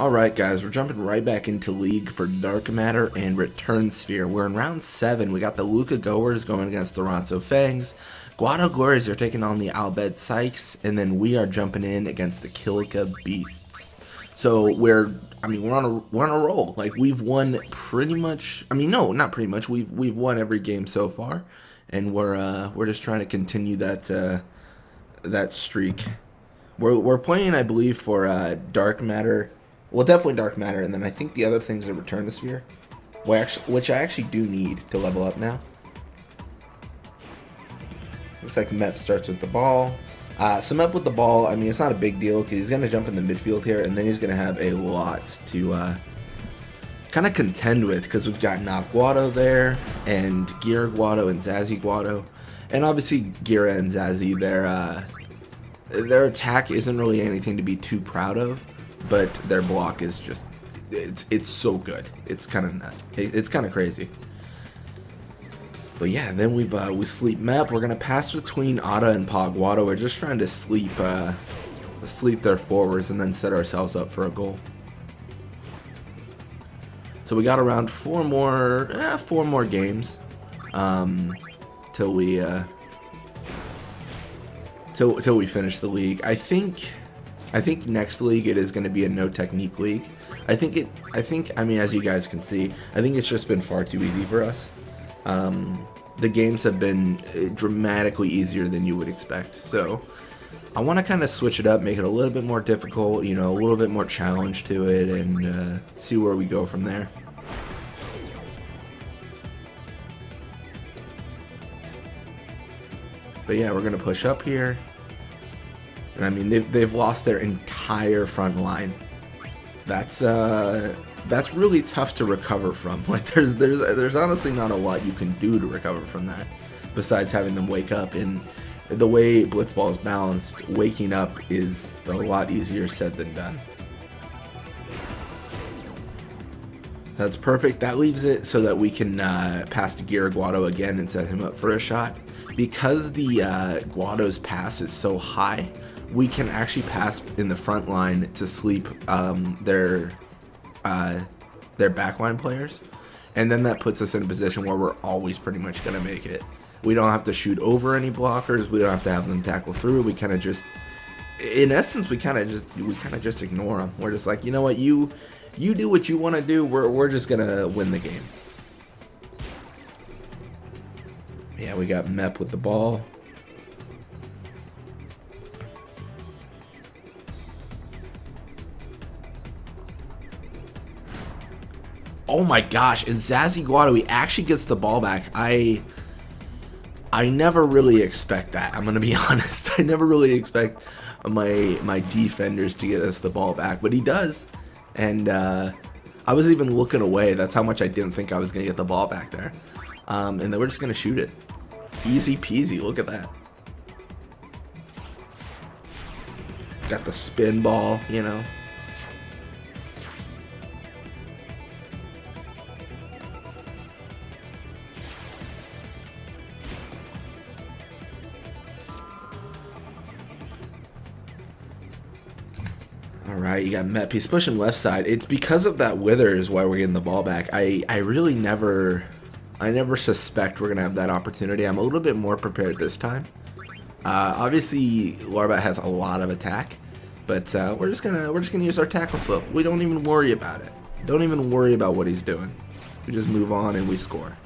Alright guys, we're jumping right back into League for Dark Matter and Return Sphere. We're in round 7. We got the Luca Goers going against the Ronso Fangs. Guado Glories are taking on the Albed Sykes, and then we are jumping in against the Kilika Beasts. So we're on a roll. Like, we've won pretty much, no, not pretty much. We've won every game so far, and we're just trying to continue that that streak. We're playing, I believe, for Dark Matter. Well, definitely Dark Matter, and then I think the other thing's a Return to Sphere, which I actually do need to level up now. Looks like Mep starts with the ball. So Mep with the ball, it's not a big deal because he's going to jump in the midfield here, and then he's going to have a lot to kind of contend with because we've got Nav Guado there, and Gira Guado and Zazie Guado. And obviously Gira and Zazie, their attack isn't really anything to be too proud of. But their block is just, it's so good. It's kind of nuts. It's kind of crazy. But yeah, then we sleep Mep. We're gonna pass between Ada and Guado. We're just trying to sleep their forwards and then set ourselves up for a goal. So we got around four more games till we finish the league. I think next league it is going to be a no technique league. As you guys can see, I think it's just been far too easy for us. The games have been dramatically easier than you would expect. So I want to kind of switch it up, make it a little bit more difficult, a little bit more challenge to it, and see where we go from there. But yeah, we're going to push up here. And they've lost their entire front line. That's really tough to recover from. Like there's honestly not a lot you can do to recover from that, besides having them wake up. And the way Blitzball is balanced, waking up is a lot easier said than done. That's perfect. That leaves it so that we can pass to Gira Guado again and set him up for a shot. Because the Guado's pass is so high, we can actually pass in the front line to sleep their backline players, and then that puts us in a position where we're always pretty much gonna make it. We don't have to shoot over any blockers. We don't have to have them tackle through. We kind of just, in essence, we kind of just ignore them. We're just like, you know what, you do what you want to do. We're just gonna win the game. Yeah, we got Mep with the ball. Oh my gosh, and Zazie Guado, he actually gets the ball back. I never really expect that. I'm gonna be honest. I never really expect my defenders to get us the ball back, but he does. And I was even looking away. That's how much I didn't think I was gonna get the ball back there. And then we're just gonna shoot it. Easy peasy, look at that. Got the spin ball, Alright, you got Mep. He's pushing left side. It's because of that wither is why we're getting the ball back. I really never suspect we're going to have that opportunity. I'm a little bit more prepared this time. Obviously, Larbat has a lot of attack, but we're just gonna use our tackle slip. We don't even worry about it. Don't even worry about what he's doing. We just move on and we score.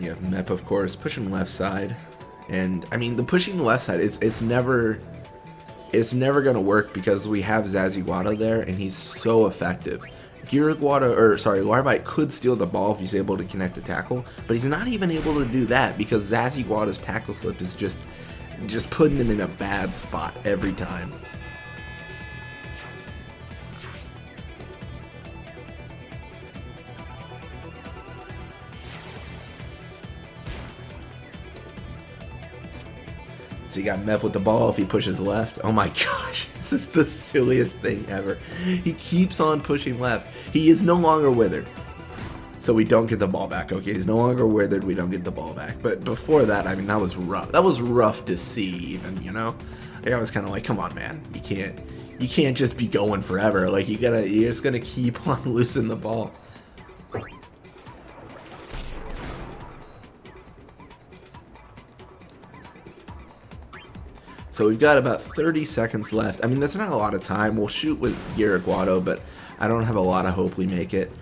You have Mep, of course, pushing left side, and the pushing left side, it's never gonna work because we have Zazie Guado there, and he's so effective. Larbite could steal the ball if he's able to connect a tackle, but he's not even able to do that because Zazie Guado's tackle slip is just putting him in a bad spot every time. So he got Mep with the ball if he pushes left. Oh my gosh, this is the silliest thing ever. He keeps on pushing left. He is no longer withered. So we don't get the ball back. Okay, he's no longer withered. We don't get the ball back. But before that, I mean, that was rough. That was rough to see even, you know? Like, I was kind of like, come on, man. You can't just be going forever. Like, you're just gonna keep on losing the ball. So we've got about 30 seconds left. I mean, that's not a lot of time. We'll shoot with Eigaar Guado, but I don't have a lot of hope we make it.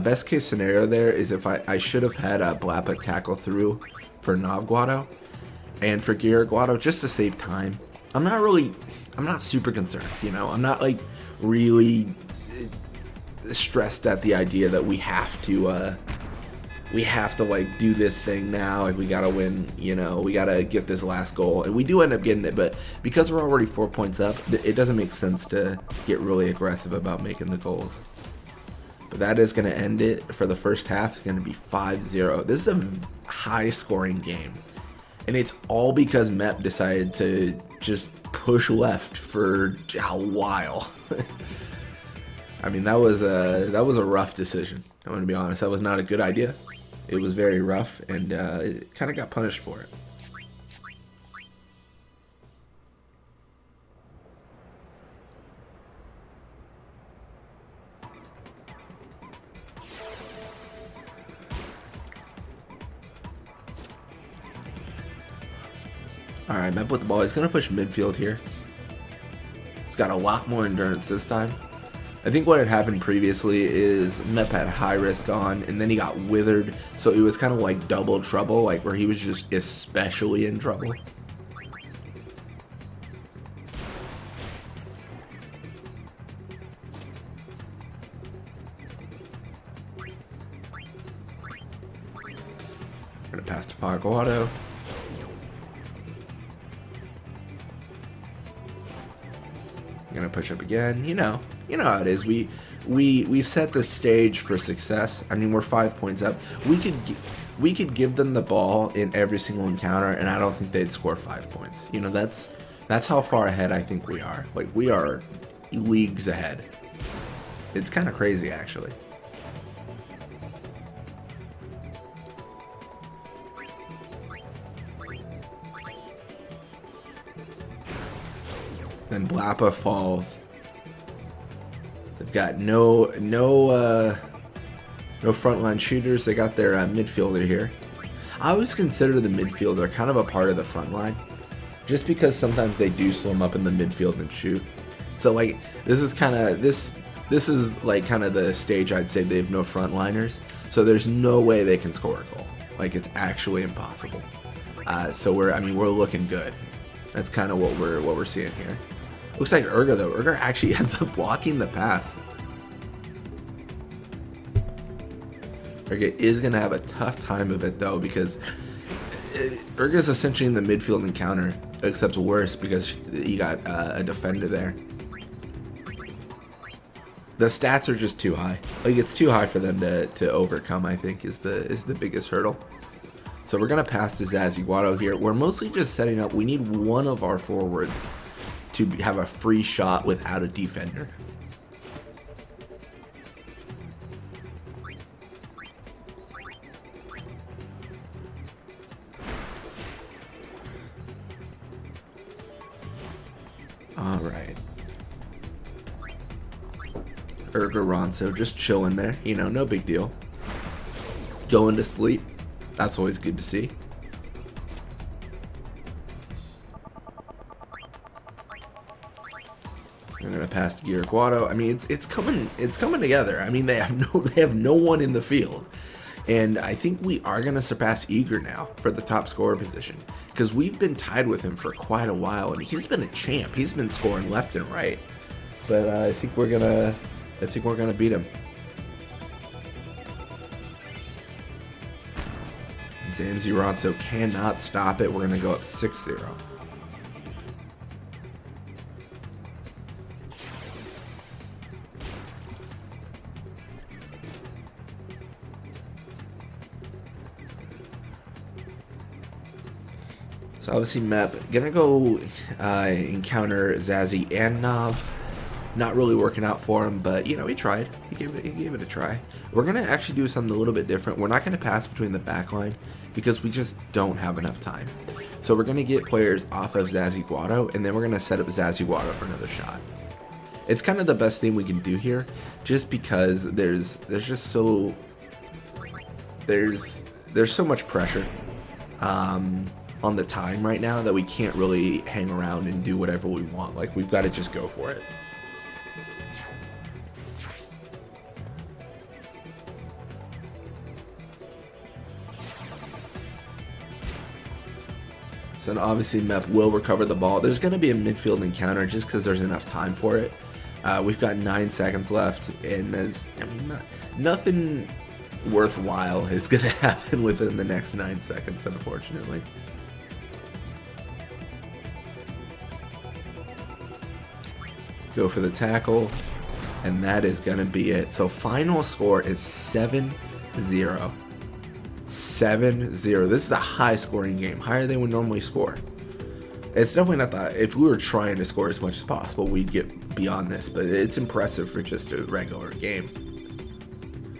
Best case scenario there is if I should have had Blappa tackle through for Nav Guado and for Eigaar Guado just to save time. I'm not super concerned, you know. I'm not like really stressed at the idea that we have to like do this thing now. Like, we gotta win, you know, we gotta get this last goal, and we do end up getting it, but because we're already 4 points up, it doesn't make sense to get really aggressive about making the goals. But that is going to end it for the first half. It's going to be 5-0. This is a high scoring game, and it's all because Mep decided to just push left for a while. I mean, that was a rough decision. I'm going to be honest. That was not a good idea. It was very rough, and it kind of got punished for it. Alright, Mep with the ball. He's going to push midfield here. He's got a lot more endurance this time. I think what had happened previously is Mep had high risk on, and then he got withered, so it was kind of like double trouble, like where he was just especially in trouble. Gonna pass to Guado. Gonna push up again. You know how it is. We set the stage for success. I mean, we're 5 points up. We could give them the ball in every single encounter, and I don't think they'd score 5 points. You know, that's how far ahead I think we are. Like, we are leagues ahead. It's kind of crazy, actually. Then Blappa falls. They've got no frontline shooters. They got their midfielder here. I always consider the midfielder kind of a part of the front line, just because sometimes they do slim up in the midfield and shoot. So like this is like kind of the stage I'd say they have no frontliners. So there's no way they can score a goal. Like, it's actually impossible. So we're looking good. That's kind of what we're seeing here. Looks like Eigaar though. Eigaar actually ends up blocking the pass. Eigaar is going to have a tough time of it though, because Eigaar is essentially in the midfield encounter, except worse because he got a defender there. The stats are just too high. Like, it's too high for them to overcome, I think, is the biggest hurdle. So we're going to pass to Guado here. We're mostly just setting up. We need one of our forwards to have a free shot without a defender. All right. Eigaar Ronso just chilling there. You know, no big deal. Going to sleep. That's always good to see. I'm gonna pass to Eigaar Guado. I mean, it's coming together. I mean, they have no one in the field, and I think we are gonna surpass Eigaar now for the top scorer position, because we've been tied with him for quite a while, and he's been a champ. He's been scoring left and right, but I think we're gonna beat him. Eigaar Ronso cannot stop it. We're gonna go up 6-0. So obviously Mep gonna go encounter Zazzy and Nav. Not really working out for him, but you know, he tried. He gave it a try. We're gonna actually do something a little bit different. We're not gonna pass between the back line because we just don't have enough time. So we're gonna get players off of Zazzy Guado, and then we're gonna set up Zazzy Guado for another shot. It's kind of the best thing we can do here, just because there's just so there's so much pressure on the time right now that we can't really hang around and do whatever we want. Like, we've got to just go for it. So then obviously Mep will recover the ball. There's going to be a midfield encounter just because there's enough time for it. We've got 9 seconds left, and nothing worthwhile is going to happen within the next 9 seconds, unfortunately. Go for the tackle, and that is going to be it. So final score is 7-0. 7-0. This is a high scoring game, higher than we normally score. It's definitely not that. If we were trying to score as much as possible, we'd get beyond this, but it's impressive for just a regular game.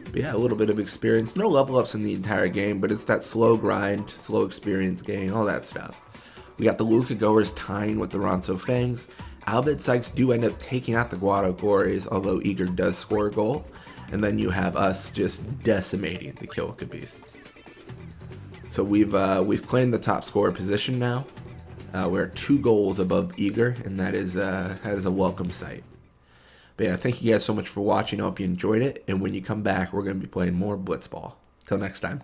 But yeah, a little bit of experience. No level ups in the entire game, but it's that slow grind, slow experience gain, all that stuff. We got the Luca Goers tying with the Ronso Fangs. Albert Sykes do end up taking out the Guado Glories, although Eigaar does score a goal. And then you have us just decimating the Kilka Beasts. So we've claimed the top scorer position now. We're 2 goals above Eigaar, and that is a welcome sight. But yeah, thank you guys so much for watching. I hope you enjoyed it. And when you come back, we're going to be playing more Blitzball. Till next time.